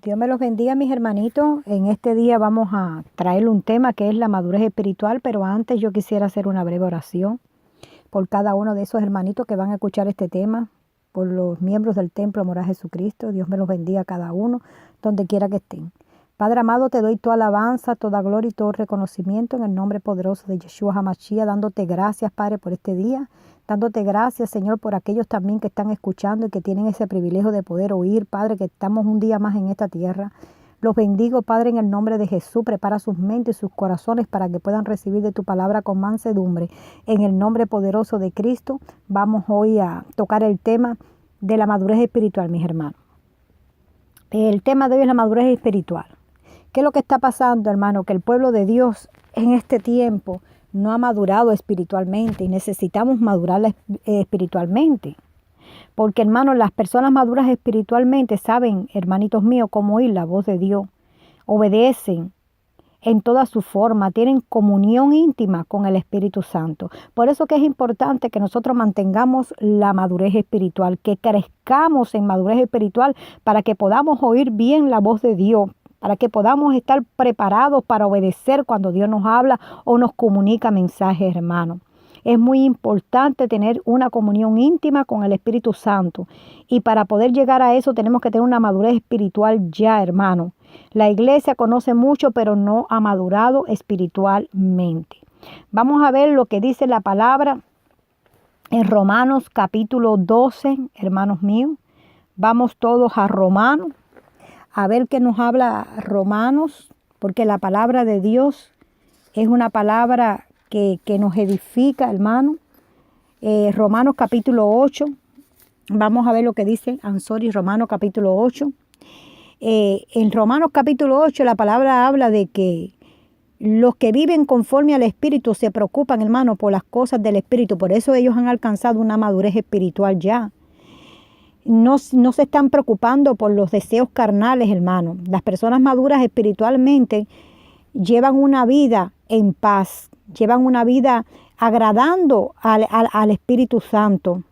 Dios me los bendiga, mis hermanitos. En este día vamos a traer un tema que es la madurez espiritual, pero antes yo quisiera hacer una breve oración por cada uno de esos hermanitos que van a escuchar este tema, por los miembros del Templo Amor a Jesucristo. Dios me los bendiga a cada uno, donde quiera que estén. Padre amado, te doy toda alabanza, toda gloria y todo reconocimiento en el nombre poderoso de Yeshua HaMashiach, dándote gracias, Padre, por este día, dándote gracias, Señor, por aquellos también que están escuchando y que tienen ese privilegio de poder oír, Padre, que estamos un día más en esta tierra. Los bendigo, Padre, en el nombre de Jesús. Prepara sus mentes y sus corazones para que puedan recibir de tu palabra con mansedumbre. En el nombre poderoso de Cristo, vamos hoy a tocar el tema de la madurez espiritual, mis hermanos. El tema de hoy es la madurez espiritual. ¿Qué es lo que está pasando, hermano? Que el pueblo de Dios en este tiempo no ha madurado espiritualmente y necesitamos madurar espiritualmente. Porque, hermano, las personas maduras espiritualmente saben, hermanitos míos, cómo oír la voz de Dios. Obedecen en toda su forma, tienen comunión íntima con el Espíritu Santo. Por eso que es importante que nosotros mantengamos la madurez espiritual, que crezcamos en madurez espiritual para que podamos oír bien la voz de Dios, para que podamos estar preparados para obedecer cuando Dios nos habla o nos comunica mensajes, hermano. Es muy importante tener una comunión íntima con el Espíritu Santo. Y para poder llegar a eso tenemos que tener una madurez espiritual ya, hermano. La iglesia conoce mucho, pero no ha madurado espiritualmente. Vamos a ver lo que dice la palabra en Romanos capítulo 12, hermanos míos. Vamos todos a Romanos, a ver qué nos habla Romanos, porque la palabra de Dios es una palabra que nos edifica, hermano. Romanos capítulo 8, vamos a ver lo que dice Romanos capítulo 8. En Romanos capítulo 8 la palabra habla de que los que viven conforme al Espíritu se preocupan, hermano, por las cosas del Espíritu. Por eso ellos han alcanzado una madurez espiritual ya. No se están preocupando por los deseos carnales, hermano. Las personas maduras espiritualmente llevan una vida en paz, llevan una vida agradando al Espíritu Santo.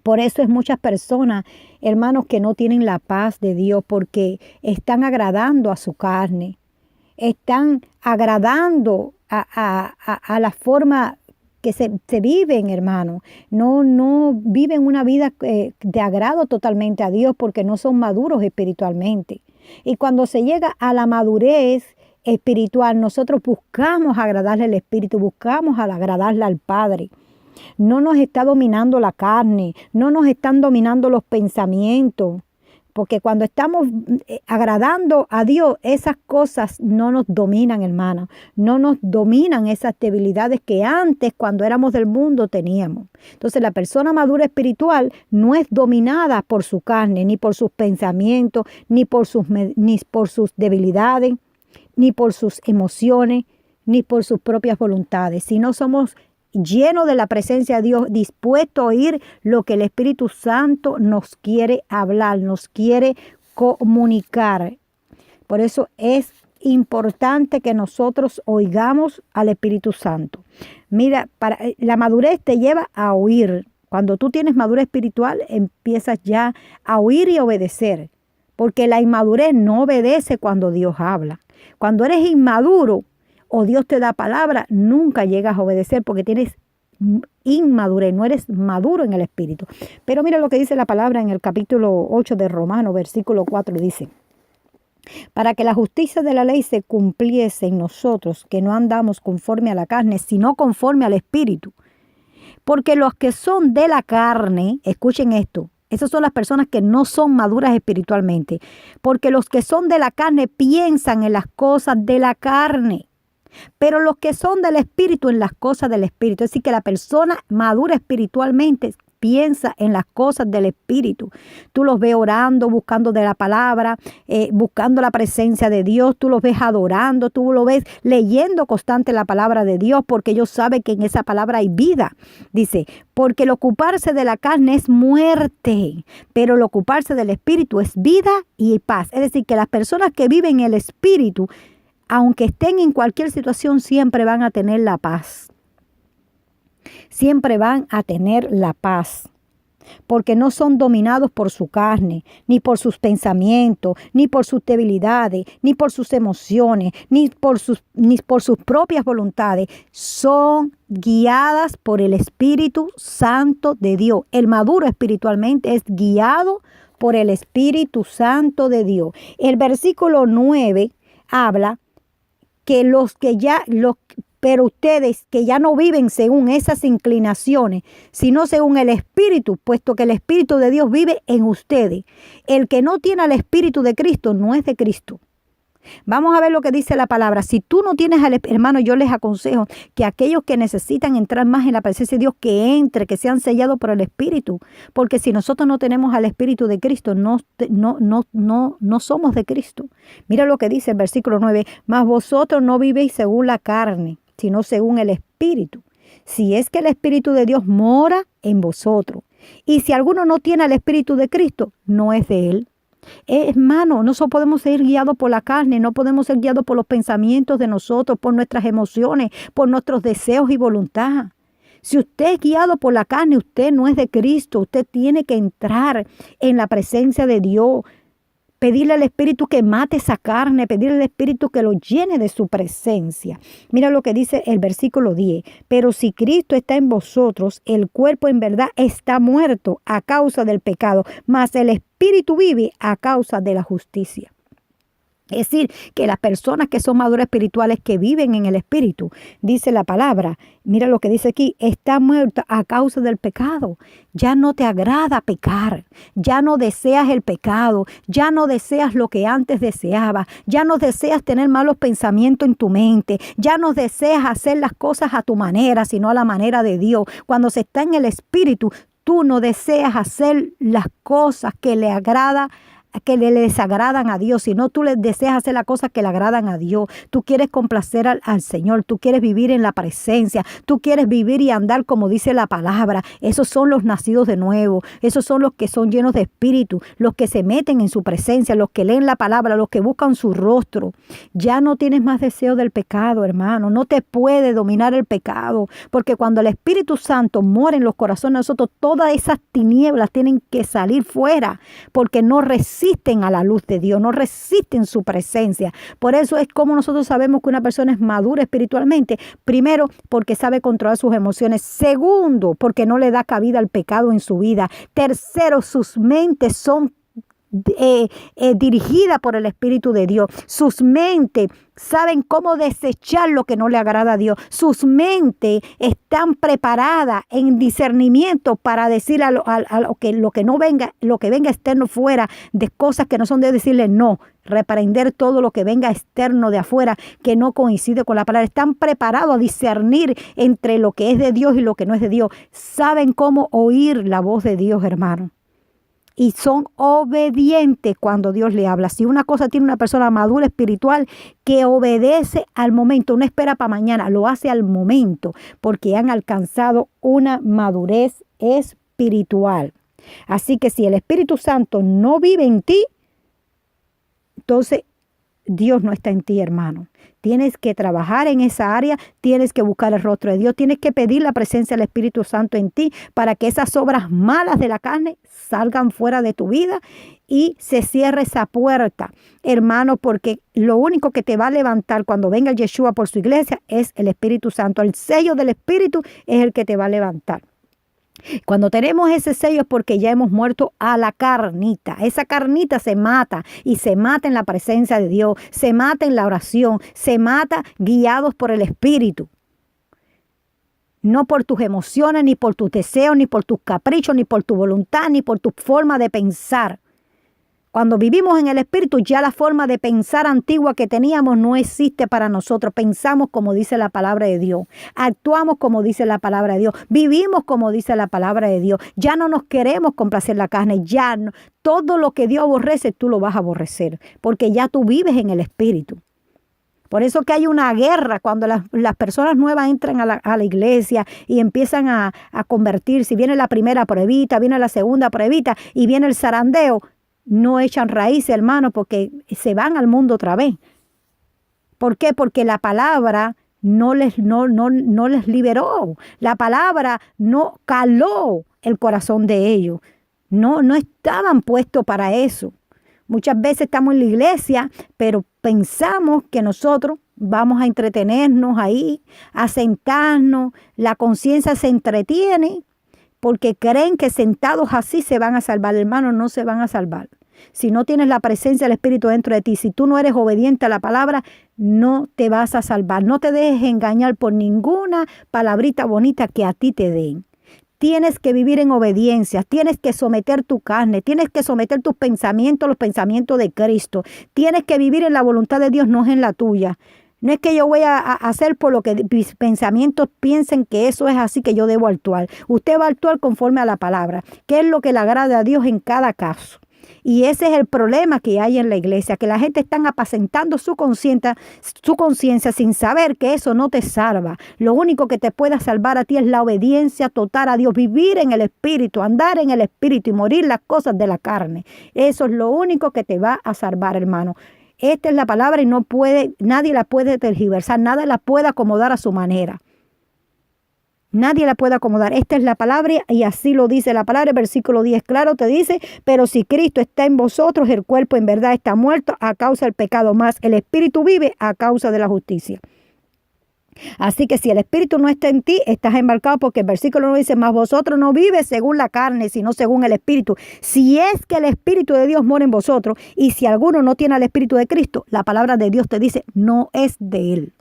Por eso es muchas personas, hermanos, que no tienen la paz de Dios porque están agradando a su carne, están agradando a la forma que se viven, hermano. No viven una vida de agrado totalmente a Dios porque no son maduros espiritualmente. Y cuando se llega a la madurez espiritual, nosotros buscamos agradarle al Espíritu, buscamos agradarle al Padre. No nos está dominando la carne, no nos están dominando los pensamientos, porque cuando estamos agradando a Dios, esas cosas no nos dominan, hermano. No nos dominan esas debilidades que antes, cuando éramos del mundo, teníamos. Entonces, la persona madura espiritual no es dominada por su carne, ni por sus pensamientos, ni por sus debilidades, ni por sus emociones, ni por sus propias voluntades, sino somos llenos de la presencia de Dios, dispuestos a oír lo que el Espíritu Santo nos quiere hablar, nos quiere comunicar. Por eso es importante que nosotros oigamos al Espíritu Santo. Mira, la madurez te lleva a oír. Cuando tú tienes madurez espiritual, empiezas ya a oír y obedecer, porque la inmadurez no obedece cuando Dios habla. Cuando eres inmaduro, o Dios te da palabra, nunca llegas a obedecer porque tienes inmadurez, no eres maduro en el espíritu. Pero mira lo que dice la palabra en el capítulo 8 de Romanos, versículo 4, dice: para que la justicia de la ley se cumpliese en nosotros, que no andamos conforme a la carne, sino conforme al espíritu. Porque los que son de la carne, escuchen esto, esas son las personas que no son maduras espiritualmente, porque los que son de la carne piensan en las cosas de la carne, pero los que son del Espíritu en las cosas del Espíritu. Es decir, que la persona madura espiritualmente piensa en las cosas del Espíritu. Tú los ves orando, buscando de la palabra, buscando la presencia de Dios. Tú los ves adorando, tú los ves leyendo constante la palabra de Dios, porque ellos saben que en esa palabra hay vida. Dice, porque el ocuparse de la carne es muerte, pero el ocuparse del Espíritu es vida y paz. Es decir, que las personas que viven en el Espíritu, aunque estén en cualquier situación, siempre van a tener la paz. Siempre van a tener la paz. porque no son dominados por su carne, ni por sus pensamientos, ni por sus debilidades, ni por sus emociones, ni por sus propias voluntades. Son guiadas por el Espíritu Santo de Dios. El maduro espiritualmente es guiado por el Espíritu Santo de Dios. El versículo 9 habla que pero ustedes que ya no viven según esas inclinaciones, sino según el Espíritu, puesto que el Espíritu de Dios vive en ustedes. El que no tiene al Espíritu de Cristo no es de Cristo. Vamos a ver lo que dice la palabra. Si tú no tienes al hermano, yo les aconsejo que aquellos que necesitan entrar más en la presencia de Dios, que sean sellados por el Espíritu. Porque si nosotros no tenemos al Espíritu de Cristo, no somos de Cristo. Mira lo que dice el versículo 9. Mas vosotros no vivéis según la carne, sino según el Espíritu. Si es que el Espíritu de Dios mora en vosotros. Y si alguno no tiene al Espíritu de Cristo, no es de él. Hermano, no podemos ser guiados por la carne, no podemos ser guiados por los pensamientos de nosotros, por nuestras emociones, por nuestros deseos y voluntad. Si usted es guiado por la carne, usted no es de Cristo. Usted tiene que entrar en la presencia de Dios. Pedirle al Espíritu que mate esa carne, pedirle al Espíritu que lo llene de su presencia. Mira lo que dice el versículo 10. Pero si Cristo está en vosotros, el cuerpo en verdad está muerto a causa del pecado, mas el Espíritu vive a causa de la justicia. Es decir, que las personas que son maduras espirituales, que viven en el Espíritu, dice la palabra, mira lo que dice aquí, está muerta a causa del pecado. Ya no te agrada pecar, ya no deseas el pecado, ya no deseas lo que antes deseabas, ya no deseas tener malos pensamientos en tu mente, ya no deseas hacer las cosas a tu manera, sino a la manera de Dios. Cuando se está en el Espíritu, tú no deseas hacer las cosas que le desagradan a Dios, sino tú les deseas hacer las cosas que le agradan a Dios. Tú quieres complacer al Señor, tú quieres vivir en la presencia, tú quieres vivir y andar como dice la palabra. Esos son los nacidos de nuevo, esos son los que son llenos de espíritu, los que se meten en su presencia, los que leen la palabra, los que buscan su rostro. Ya no tienes más deseo del pecado, hermano, no te puede dominar el pecado, porque cuando el Espíritu Santo mora en los corazones de nosotros, todas esas tinieblas tienen que salir fuera, porque no resisten a la luz de Dios, no resisten su presencia. Por eso es como nosotros sabemos que una persona es madura espiritualmente. Primero, porque sabe controlar sus emociones. Segundo, porque no le da cabida al pecado en su vida. Tercero, sus mentes son dirigida por el Espíritu de Dios. Sus mentes saben cómo desechar lo que no le agrada a Dios. Sus mentes están preparadas en discernimiento para decir a lo que no venga, lo que venga externo fuera de cosas que no son de decirle no. Reprender todo lo que venga externo de afuera que no coincide con la palabra. Están preparados a discernir entre lo que es de Dios y lo que no es de Dios. Saben cómo oír la voz de Dios, hermano. Y son obedientes cuando Dios le habla. Si una cosa tiene una persona madura espiritual, que obedece al momento, no espera para mañana, lo hace al momento, porque han alcanzado una madurez espiritual. Así que si el Espíritu Santo no vive en ti, entonces Dios no está en ti, hermano. Tienes que trabajar en esa área, tienes que buscar el rostro de Dios, tienes que pedir la presencia del Espíritu Santo en ti para que esas obras malas de la carne salgan fuera de tu vida y se cierre esa puerta, hermano, porque lo único que te va a levantar cuando venga Yeshua por su iglesia es el Espíritu Santo. El sello del Espíritu es el que te va a levantar. Cuando tenemos ese sello es porque ya hemos muerto a la carnita. Esa carnita se mata y se mata en la presencia de Dios, se mata en la oración, se mata guiados por el Espíritu. No por tus emociones, ni por tus deseos, ni por tus caprichos, ni por tu voluntad, ni por tu forma de pensar. Cuando vivimos en el Espíritu, ya la forma de pensar antigua que teníamos no existe para nosotros. Pensamos como dice la palabra de Dios. Actuamos como dice la palabra de Dios. Vivimos como dice la palabra de Dios. Ya no nos queremos complacer la carne. Ya no. Todo lo que Dios aborrece, tú lo vas a aborrecer. Porque ya tú vives en el Espíritu. Por eso que hay una guerra cuando las personas nuevas entran a la iglesia y empiezan a convertirse. Viene la primera pruebita, viene la segunda pruebita y viene el zarandeo. No echan raíces, hermano, porque se van al mundo otra vez. ¿Por qué? Porque la palabra no les liberó. La palabra no caló el corazón de ellos. No estaban puestos para eso. Muchas veces estamos en la iglesia, pero pensamos que nosotros vamos a entretenernos ahí, a sentarnos. La conciencia se entretiene porque creen que sentados así se van a salvar. Hermanos, no se van a salvar. Si no tienes la presencia del Espíritu dentro de ti, si tú no eres obediente a la palabra, no te vas a salvar. No te dejes engañar por ninguna palabrita bonita que a ti te den. Tienes que vivir en obediencia, tienes que someter tu carne, tienes que someter tus pensamientos a los pensamientos de Cristo. Tienes que vivir en la voluntad de Dios, no es en la tuya. No es que yo voy a hacer por lo que mis pensamientos piensen que eso es así que yo debo actuar. Usted va a actuar conforme a la palabra, que es lo que le agrada a Dios en cada caso. Y ese es el problema que hay en la iglesia, que la gente está apacentando su conciencia sin saber que eso no te salva. Lo único que te pueda salvar a ti es la obediencia total a Dios, vivir en el Espíritu, andar en el Espíritu y morir las cosas de la carne. Eso es lo único que te va a salvar, hermano. Esta es la palabra y nadie la puede tergiversar, nadie la puede acomodar a su manera. Nadie la puede acomodar. Esta es la palabra y así lo dice la palabra. El versículo 10 claro te dice, pero si Cristo está en vosotros, el cuerpo en verdad está muerto a causa del pecado, más el Espíritu vive a causa de la justicia. Así que si el Espíritu no está en ti, estás embarcado, porque el versículo no dice, más vosotros no vives según la carne, sino según el Espíritu. Si es que el Espíritu de Dios mora en vosotros, y si alguno no tiene al Espíritu de Cristo, la palabra de Dios te dice, no es de él.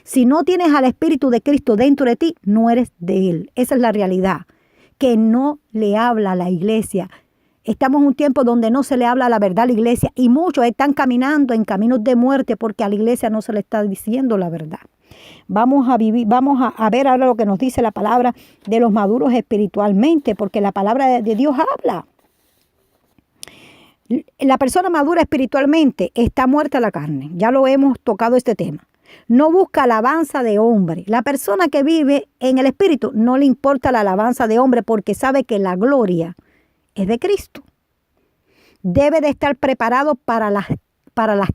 Si no tienes al Espíritu de Cristo dentro de ti, no eres de él. Esa es la realidad, que no le habla a la iglesia. Estamos en un tiempo donde no se le habla la verdad a la iglesia y muchos están caminando en caminos de muerte porque a la iglesia no se le está diciendo la verdad. Vamos a ver ahora lo que nos dice la palabra de los maduros espiritualmente, porque la palabra de Dios habla. La persona madura espiritualmente está muerta a la carne. Ya lo hemos tocado este tema. No busca alabanza de hombre. La persona que vive en el Espíritu no le importa la alabanza de hombre porque sabe que la gloria es de Cristo. Debe de estar preparado para las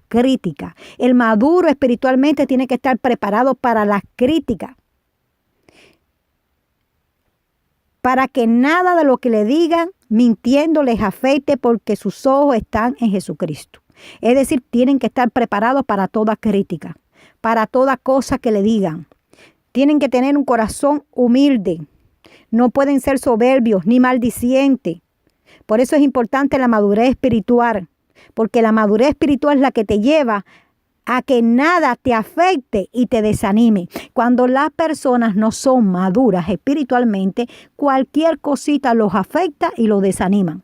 críticas. El maduro espiritualmente tiene que estar preparado para las críticas. Para que nada de lo que le digan mintiendo les afecte porque sus ojos están en Jesucristo. Es decir, tienen que estar preparados para toda crítica, para toda cosa que le digan. Tienen que tener un corazón humilde. No pueden ser soberbios ni maldicientes. Por eso es importante la madurez espiritual, porque la madurez espiritual es la que te lleva a que nada te afecte y te desanime. Cuando las personas no son maduras espiritualmente, cualquier cosita los afecta y los desaniman.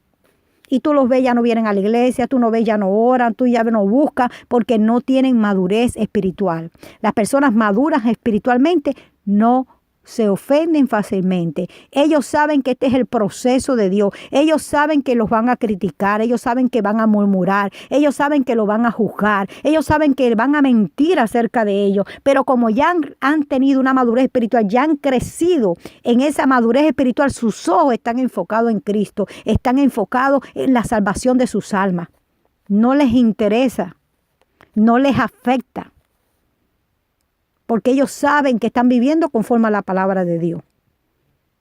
Y tú los ves, ya no vienen a la iglesia, tú no ves, ya no oran, tú ya no buscas, porque no tienen madurez espiritual. Las personas maduras espiritualmente no se ofenden fácilmente. Ellos saben que este es el proceso de Dios. Ellos saben que los van a criticar. Ellos saben que van a murmurar. Ellos saben que lo van a juzgar. Ellos saben que van a mentir acerca de ellos. Pero como ya han tenido una madurez espiritual, ya han crecido en esa madurez espiritual, sus ojos están enfocados en Cristo. Están enfocados en la salvación de sus almas. No les interesa. No les afecta. Porque ellos saben que están viviendo conforme a la palabra de Dios.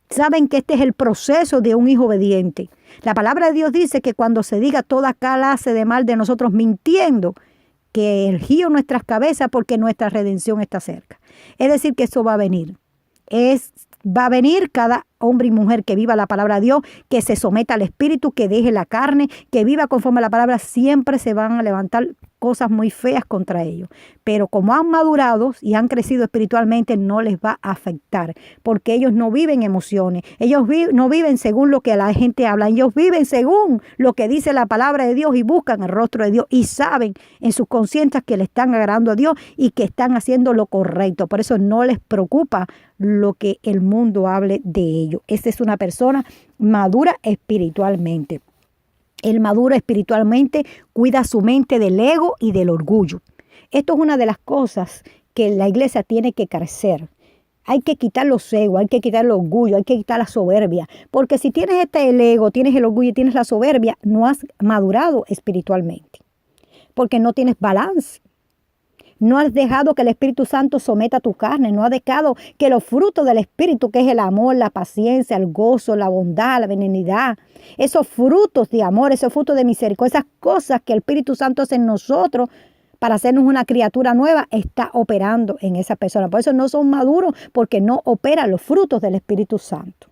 Saben que este es el proceso de un hijo obediente. La palabra de Dios dice que cuando se diga toda clase de mal de nosotros mintiendo, que erguió nuestras cabezas porque nuestra redención está cerca. Es decir, que eso va a venir. Va a venir cada hombre y mujer que viva la palabra de Dios, que se someta al Espíritu, que deje la carne, que viva conforme a la palabra. Siempre se van a levantar cosas muy feas contra ellos. Pero como han madurado y han crecido espiritualmente, no les va a afectar. Porque ellos no viven emociones. Ellos no viven según lo que la gente habla. Ellos viven según lo que dice la palabra de Dios y buscan el rostro de Dios. Y saben en sus conciencias que le están agradando a Dios y que están haciendo lo correcto. Por eso no les preocupa lo que el mundo hable de ellos. Esa es una persona madura espiritualmente. El maduro espiritualmente cuida su mente del ego y del orgullo. Esto es una de las cosas que la iglesia tiene que crecer. Hay que quitar los egos, hay que quitar el orgullo, hay que quitar la soberbia. Porque si tienes el ego, tienes el orgullo y tienes la soberbia, no has madurado espiritualmente. Porque no tienes balance. No has dejado que el Espíritu Santo someta tu carne. No has dejado que los frutos del Espíritu, que es el amor, la paciencia, el gozo, la bondad, la benignidad, esos frutos de amor, esos frutos de misericordia, esas cosas que el Espíritu Santo hace en nosotros para hacernos una criatura nueva, está operando en esa persona. Por eso no son maduros, porque no operan los frutos del Espíritu Santo.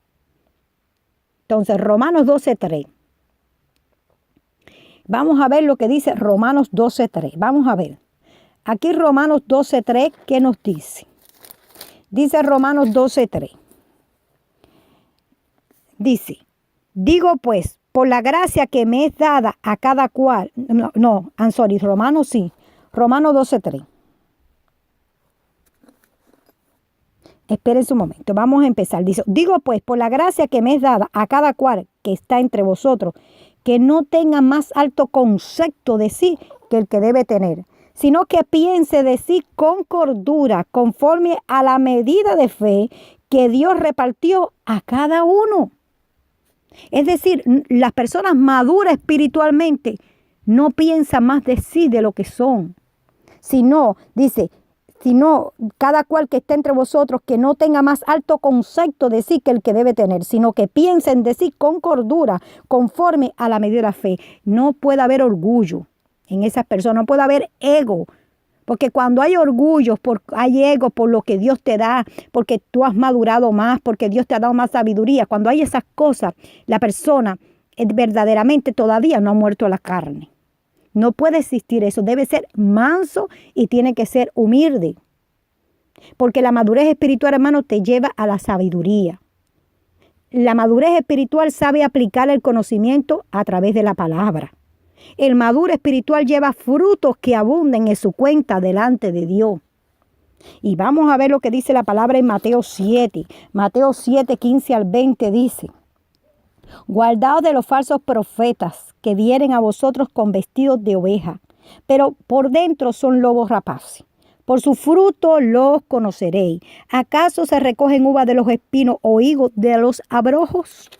Entonces, Romanos 12:3. Vamos a ver lo que dice Romanos 12:3. Vamos a ver. Aquí Romanos 12:3, ¿qué nos dice? Dice Romanos 12:3. Dice, digo pues, por la gracia que me es dada a cada cual. Romanos sí. Romanos 12:3. Espérense un momento, vamos a empezar. Dice, digo pues, por la gracia que me es dada a cada cual que está entre vosotros, que no tenga más alto concepto de sí que el que debe tener, sino que piense de sí con cordura, conforme a la medida de fe que Dios repartió a cada uno. Es decir, las personas maduras espiritualmente no piensan más de sí de lo que son, sino, dice, sino cada cual que esté entre vosotros que no tenga más alto concepto de sí que el que debe tener, sino que piensen de sí con cordura, conforme a la medida de la fe. No puede haber orgullo en esas personas, no puede haber ego, porque cuando hay orgullo, hay ego por lo que Dios te da, porque tú has madurado más, porque Dios te ha dado más sabiduría, cuando hay esas cosas, la persona verdaderamente todavía no ha muerto a la carne. No puede existir eso, debe ser manso y tiene que ser humilde. Porque la madurez espiritual, hermano, te lleva a la sabiduría. La madurez espiritual sabe aplicar el conocimiento a través de la palabra. El maduro espiritual lleva frutos que abunden en su cuenta delante de Dios. Y vamos a ver lo que dice la palabra en Mateo 7. Mateo 7, 15 al 20 dice, guardaos de los falsos profetas que vienen a vosotros con vestidos de oveja, pero por dentro son lobos rapaces. Por su fruto los conoceréis. ¿Acaso se recogen uvas de los espinos o higos de los abrojos?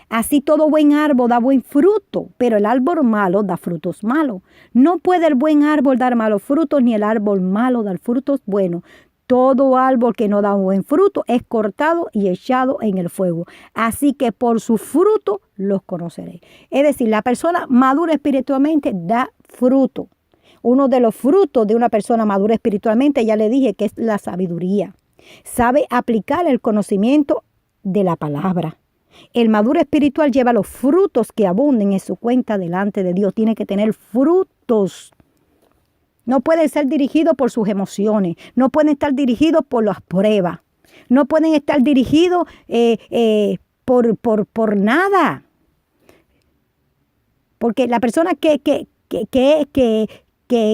Así todo buen árbol da buen fruto, pero el árbol malo da frutos malos. No puede el buen árbol dar malos frutos, ni el árbol malo dar frutos buenos. Todo árbol que no da un buen fruto es cortado y echado en el fuego. Así que por su fruto los conoceréis. Es decir, la persona madura espiritualmente da fruto. Uno de los frutos de una persona madura espiritualmente, ya le dije, que es la sabiduría. Sabe aplicar el conocimiento de la palabra. El maduro espiritual lleva los frutos que abunden en su cuenta delante de Dios. Tiene que tener frutos. No pueden ser dirigidos por sus emociones. No pueden estar dirigidos por las pruebas. No pueden estar dirigidos por nada. Porque la persona que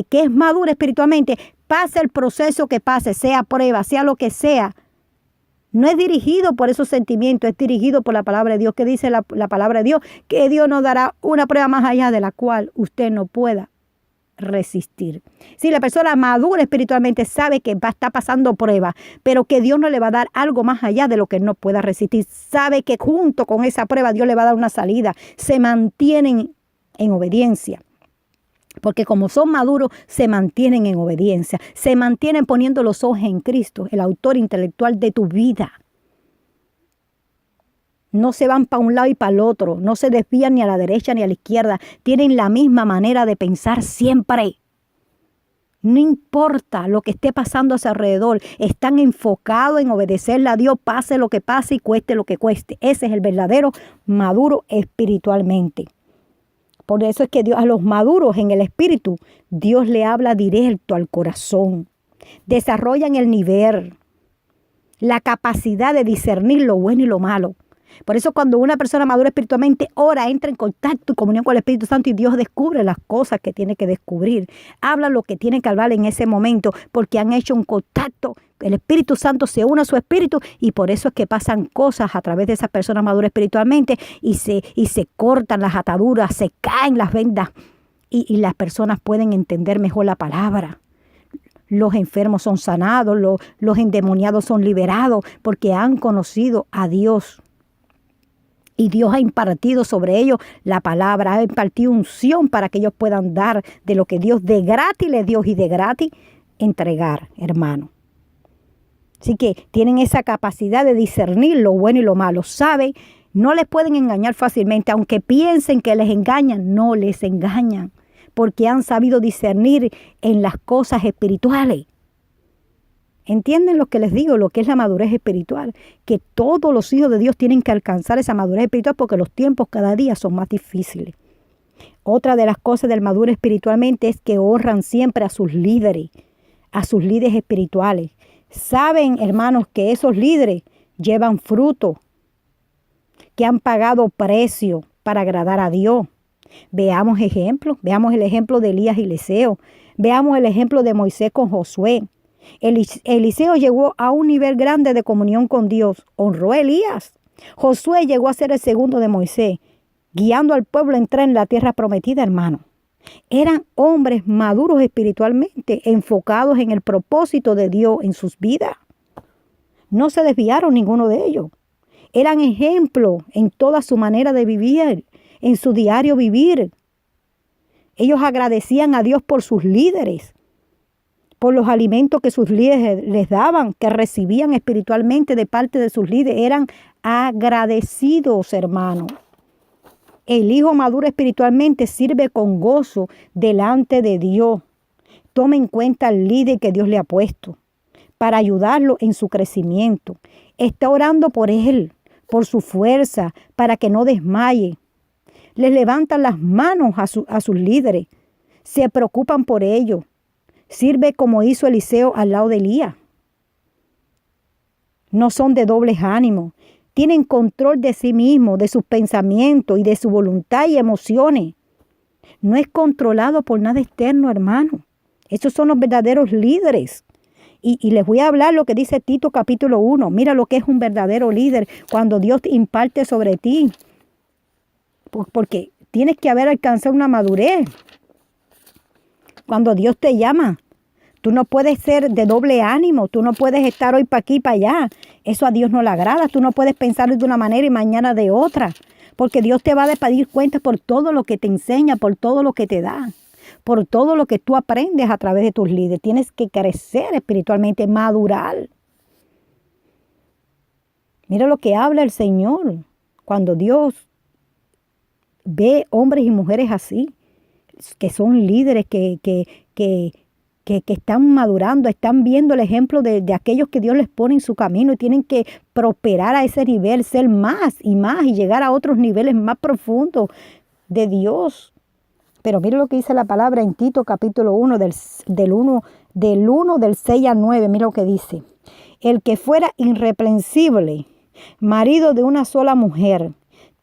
es madura espiritualmente, pase el proceso que pase, sea prueba, sea lo que sea, no es dirigido por esos sentimientos, es dirigido por la palabra de Dios. ¿Qué dice la palabra de Dios? Que Dios nos dará una prueba más allá de la cual usted no pueda resistir. Si la persona madura espiritualmente sabe que va a estar pasando prueba, pero que Dios no le va a dar algo más allá de lo que no pueda resistir, sabe que junto con esa prueba Dios le va a dar una salida, se mantienen en obediencia. Porque como son maduros, se mantienen en obediencia, se mantienen poniendo los ojos en Cristo, el autor intelectual de tu vida. No se van para un lado y para el otro, no se desvían ni a la derecha ni a la izquierda, tienen la misma manera de pensar siempre. No importa lo que esté pasando a su alrededor, están enfocados en obedecerle a Dios, pase lo que pase y cueste lo que cueste. Ese es el verdadero maduro espiritualmente. Por eso es que Dios, a los maduros en el espíritu, Dios le habla directo al corazón. Desarrollan el nivel, la capacidad de discernir lo bueno y lo malo. Por eso cuando una persona madura espiritualmente ora, entra en contacto y comunión con el Espíritu Santo y Dios descubre las cosas que tiene que descubrir. Habla lo que tiene que hablar en ese momento porque han hecho un contacto. El Espíritu Santo se une a su espíritu y por eso es que pasan cosas a través de esas personas maduras espiritualmente y se cortan las ataduras, se caen las vendas y las personas pueden entender mejor la palabra. Los enfermos son sanados, los endemoniados son liberados porque han conocido a Dios. Y Dios ha impartido sobre ellos la palabra, ha impartido unción para que ellos puedan dar de lo que Dios de gratis les dio y de gratis entregar, hermano. Así que tienen esa capacidad de discernir lo bueno y lo malo. Saben, no les pueden engañar fácilmente. Aunque piensen que les engañan, no les engañan. Porque han sabido discernir en las cosas espirituales. ¿Entienden lo que les digo? Lo que es la madurez espiritual. Que todos los hijos de Dios tienen que alcanzar esa madurez espiritual porque los tiempos cada día son más difíciles. Otra de las cosas del maduro espiritualmente es que honran siempre a sus líderes espirituales. Saben, hermanos, que esos líderes llevan fruto, que han pagado precio para agradar a Dios. Veamos veamos el ejemplo de Elías y Eliseo, veamos el ejemplo de Moisés con Josué. Eliseo llegó a un nivel grande de comunión con Dios, honró a Elías. Josué llegó a ser el segundo de Moisés, guiando al pueblo a entrar en la tierra prometida, hermano. Eran hombres maduros espiritualmente, enfocados en el propósito de Dios en sus vidas. No se desviaron ninguno de ellos. Eran ejemplo en toda su manera de vivir, en su diario vivir. Ellos agradecían a Dios por sus líderes, por los alimentos que sus líderes les daban, que recibían espiritualmente de parte de sus líderes. Eran agradecidos, hermanos. El hijo maduro espiritualmente sirve con gozo delante de Dios. Tome en cuenta al líder que Dios le ha puesto para ayudarlo en su crecimiento. Está orando por él, por su fuerza, para que no desmaye. Les levantan las manos a sus líderes. Se preocupan por ellos. Sirve como hizo Eliseo al lado de Elías. No son de dobles ánimos. Tienen control de sí mismos, de sus pensamientos y de su voluntad y emociones. No es controlado por nada externo, hermano. Esos son los verdaderos líderes. Y les voy a hablar lo que dice Tito capítulo 1. Mira lo que es un verdadero líder cuando Dios imparte sobre ti. Porque tienes que haber alcanzado una madurez. Cuando Dios te llama, tú no puedes ser de doble ánimo. Tú no puedes estar hoy para aquí y para allá. Eso a Dios no le agrada. Tú no puedes pensar de una manera y mañana de otra. Porque Dios te va a pedir cuentas por todo lo que te enseña, por todo lo que te da, por todo lo que tú aprendes a través de tus líderes. Tienes que crecer espiritualmente, madurar. Mira lo que habla el Señor. Cuando Dios ve hombres y mujeres así, que son líderes, que están madurando, están viendo el ejemplo de aquellos que Dios les pone en su camino y tienen que prosperar a ese nivel, ser más y más y llegar a otros niveles más profundos de Dios. Pero mire lo que dice la palabra en Tito capítulo 1 del 6 al 9. Mira lo que dice. El que fuera irreprensible, marido de una sola mujer,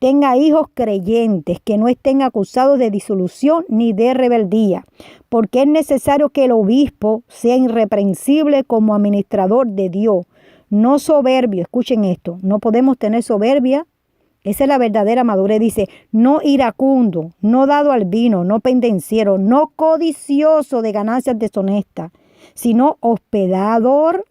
tenga hijos creyentes que no estén acusados de disolución ni de rebeldía, porque es necesario que el obispo sea irreprensible como administrador de Dios, no soberbio. Escuchen esto, no podemos tener soberbia. Esa es la verdadera madurez. Dice, no iracundo, no dado al vino, no pendenciero, no codicioso de ganancias deshonestas, sino hospedador,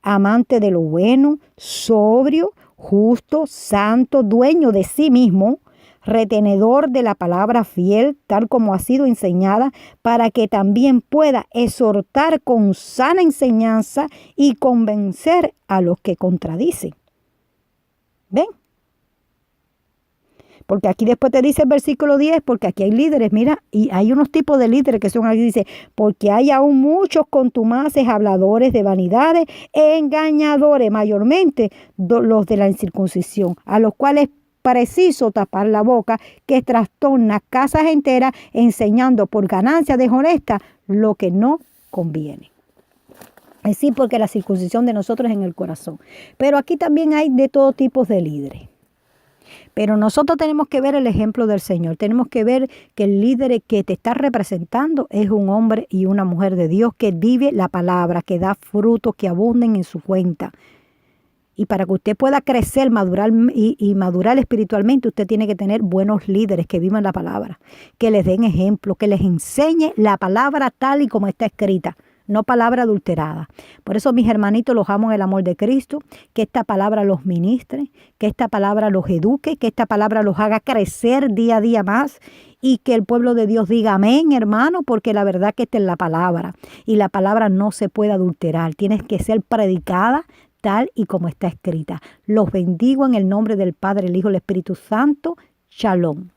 amante de lo bueno, sobrio, justo, santo, dueño de sí mismo, retenedor de la palabra fiel, tal como ha sido enseñada, para que también pueda exhortar con sana enseñanza y convencer a los que contradicen. ¿Ven? Porque aquí después te dice el versículo 10, porque aquí hay líderes, mira, y hay unos tipos de líderes que son así, dice, porque hay aún muchos contumaces, habladores de vanidades, engañadores, mayormente los de la incircuncisión, a los cuales es preciso tapar la boca, que trastorna casas enteras, enseñando por ganancia deshonesta lo que no conviene. Es decir, porque la circuncisión de nosotros es en el corazón. Pero aquí también hay de todo tipo de líderes. Pero nosotros tenemos que ver el ejemplo del Señor. Tenemos que ver que el líder que te está representando es un hombre y una mujer de Dios que vive la palabra, que da frutos que abunden en su cuenta. Y para que usted pueda crecer, madurar y madurar espiritualmente, usted tiene que tener buenos líderes que vivan la palabra, que les den ejemplo, que les enseñe la palabra tal y como está escrita. no palabra adulterada. Por eso, mis hermanitos, los amo en el amor de Cristo, que esta palabra los ministre, que esta palabra los eduque, que esta palabra los haga crecer día a día más y que el pueblo de Dios diga amén, hermano, porque la verdad que esta es la palabra y la palabra no se puede adulterar, tiene que ser predicada tal y como está escrita. Los bendigo en el nombre del Padre, el Hijo y el Espíritu Santo. Shalom.